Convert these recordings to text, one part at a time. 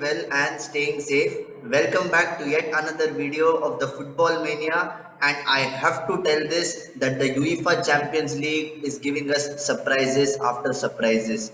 well and staying safe. Welcome back to yet another video of the Football Mania. And I have to tell this that the UEFA Champions League is giving us surprises after surprises.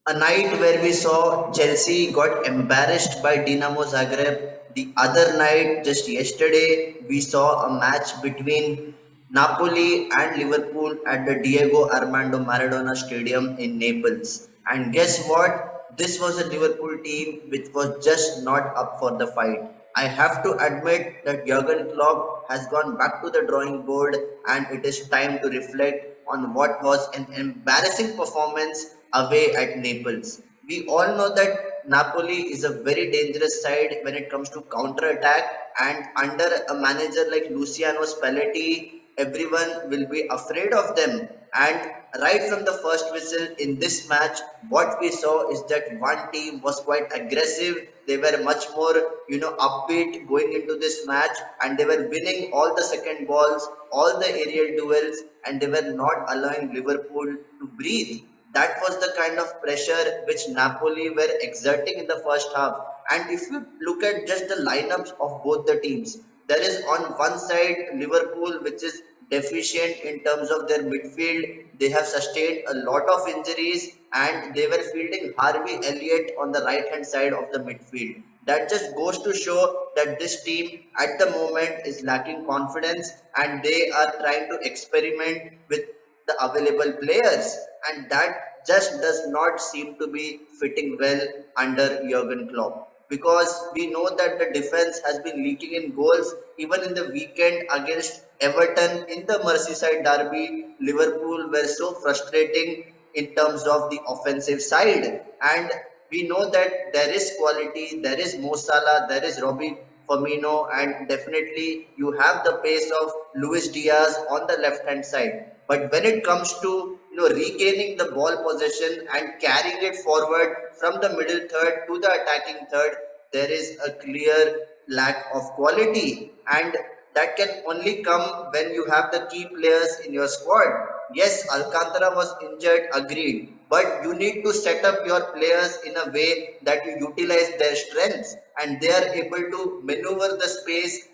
A night where we saw Chelsea got embarrassed by Dinamo Zagreb. The other night, just yesterday, we saw a match between Napoli and Liverpool at the Diego Armando Maradona Stadium in Naples. And guess what? This was a Liverpool team which was just not up for the fight. I have to admit that Jurgen Klopp has gone back to the drawing board and it is time to reflect on what was an embarrassing performance away at Naples. We all know that Napoli is a very dangerous side when it comes to counter attack, and under a manager like Luciano Spalletti, everyone will be afraid of them. And right from the first whistle in this match, what we saw is that one team was quite aggressive. They were much more, upbeat going into this match, and they were winning all the second balls, all the aerial duels, and they were not allowing Liverpool to breathe. That was the kind of pressure which Napoli were exerting in the first half. And if you look at just the lineups of both the teams, there is on one side Liverpool, which is deficient in terms of their midfield. They have sustained a lot of injuries and they were fielding Harvey Elliott on the right hand side of the midfield. That just goes to show that this team at the moment is lacking confidence and they are trying to experiment with the available players, and that just does not seem to be fitting well under Jurgen Klopp, because we know that the defense has been leaking in goals. Even in the weekend against Everton in the Merseyside derby, Liverpool were so frustrating in terms of the offensive side. And we know that there is quality, there is Mo Salah, there is Robbie Firmino, and definitely you have the pace of Luis Diaz on the left hand side. But when it comes to regaining the ball possession and carrying it forward from the middle third to the attacking third, there is a clear lack of quality, and that can only come when you have the key players in your squad. Yes, Alcantara was injured, agreed, but you need to set up your players in a way that you utilize their strengths and they are able to maneuver the space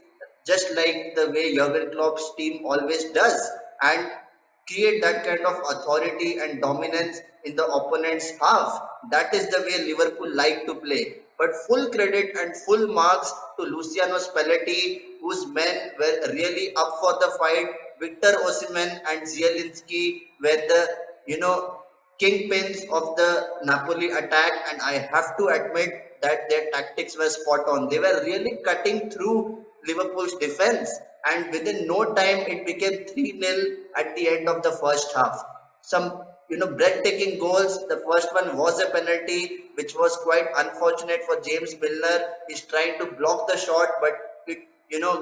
just like the way Jurgen Klopp's team always does, and create that kind of authority and dominance in the opponent's half. That is the way Liverpool like to play. But full credit and full marks to Luciano Spalletti, whose men were really up for the fight. Victor Osimhen and Zielinski were the, kingpins of the Napoli attack, and I have to admit that their tactics were spot on. They were really cutting through Liverpool's defense, and within no time it became 3-0 at the end of the first half. Some breathtaking goals. The first one was a penalty, which was quite unfortunate for James Milner. He's trying to block the shot, but it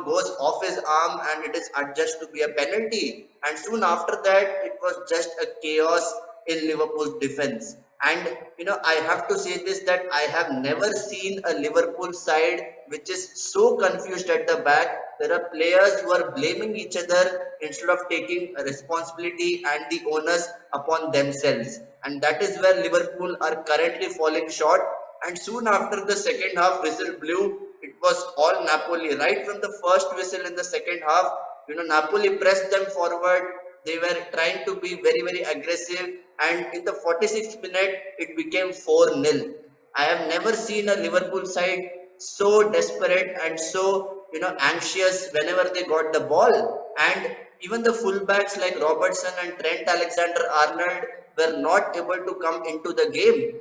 goes off his arm and it is adjudged to be a penalty. And soon after that, it was just a chaos in Liverpool's defense. And I have to say this, that I have never seen a Liverpool side which is so confused at the back. There are players who are blaming each other instead of taking responsibility and the onus upon themselves. And that is where Liverpool are currently falling short. And soon after the second half whistle blew, it was all Napoli. Right from the first whistle in the second half, Napoli pressed them forward. They were trying to be very, very aggressive. And in the 46th minute, it became 4-0. I have never seen a Liverpool side so desperate and so anxious whenever they got the ball. And even the fullbacks like Robertson and Trent Alexander-Arnold were not able to come into the game.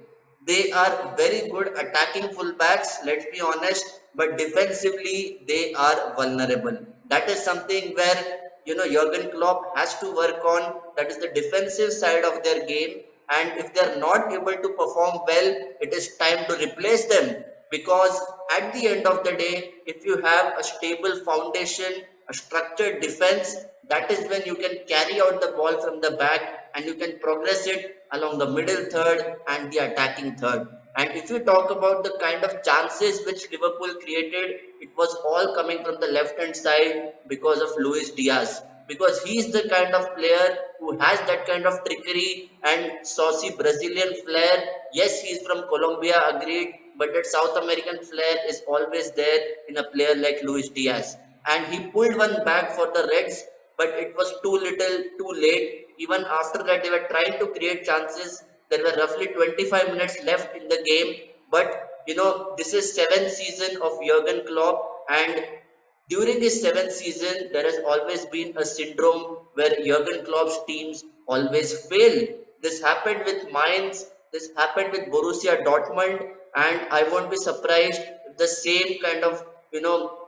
They are very good attacking fullbacks, let's be honest, but defensively they are vulnerable. That is something where Jurgen Klopp has to work on. That is the defensive side of their game, and if they are not able to perform well, it is time to replace them, because at the end of the day, if you have a stable foundation, a structured defense, that is when you can carry out the ball from the back and you can progress it along the middle third and the attacking third. And if you talk about the kind of chances which Liverpool created, it was all coming from the left hand side because of Luis Diaz. Because he is the kind of player who has that kind of trickery and saucy Brazilian flair. Yes, he is from Colombia, agreed, but that South American flair is always there in a player like Luis Diaz. And he pulled one back for the Reds, but it was too little, too late. Even after that, they were trying to create chances. There were roughly 25 minutes left in the game, but this is seventh season of Jurgen Klopp, and during his seventh season, there has always been a syndrome where Jurgen Klopp's teams always fail. This happened with Mainz, this happened with Borussia Dortmund, and I won't be surprised if the same kind of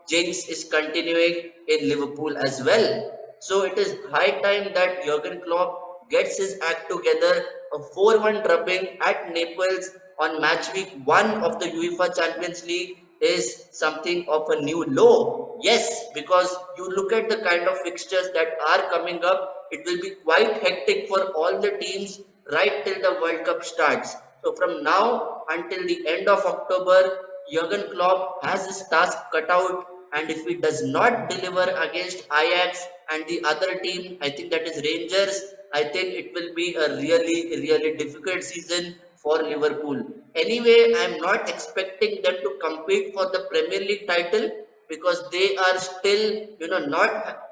jinx is continuing in Liverpool as well. So it is high time that Jurgen Klopp gets his act together. A 4-1 drubbing at Naples on match week 1 of the UEFA Champions League is something of a new low. Yes, because you look at the kind of fixtures that are coming up, it will be quite hectic for all the teams right till the World Cup starts. So from now until the end of October, Jurgen Klopp has his task cut out, and if he does not deliver against Ajax and the other team, I think that is Rangers, I think it will be a really, really difficult season for Liverpool. Anyway, I am not expecting them to compete for the Premier League title because they are still, not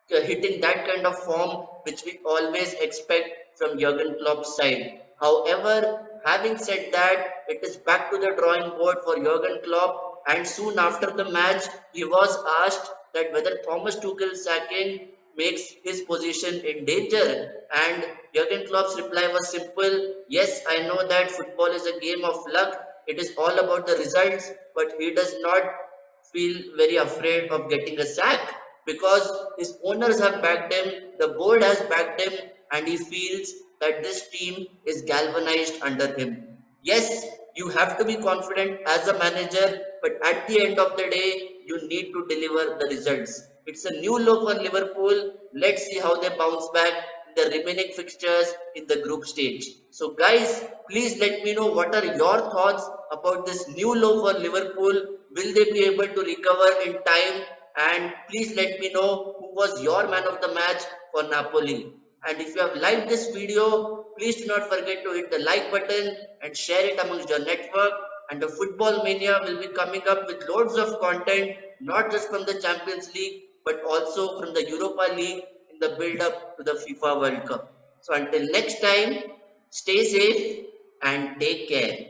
hitting that kind of form which we always expect from Jurgen Klopp's side. However, having said that, it is back to the drawing board for Jurgen Klopp, and soon after the match, he was asked that whether Thomas Tuchel's sacking makes his position in danger, and Jurgen Klopp's reply was simple: yes, I know that football is a game of luck, it is all about the results, but he does not feel very afraid of getting a sack because his owners have backed him, the board has backed him, and he feels that this team is galvanized under him. Yes, you have to be confident as a manager, but at the end of the day, you need to deliver the results. It's a new low for Liverpool. Let's see how they bounce back in the remaining fixtures in the group stage. So guys, please let me know what are your thoughts about this new low for Liverpool. Will they be able to recover in time? And please let me know who was your man of the match for Napoli. And if you have liked this video, please do not forget to hit the like button and share it amongst your network. And the Football Mania will be coming up with loads of content, not just from the Champions League, but also from the Europa League in the build-up to the FIFA World Cup. So until next time, stay safe and take care.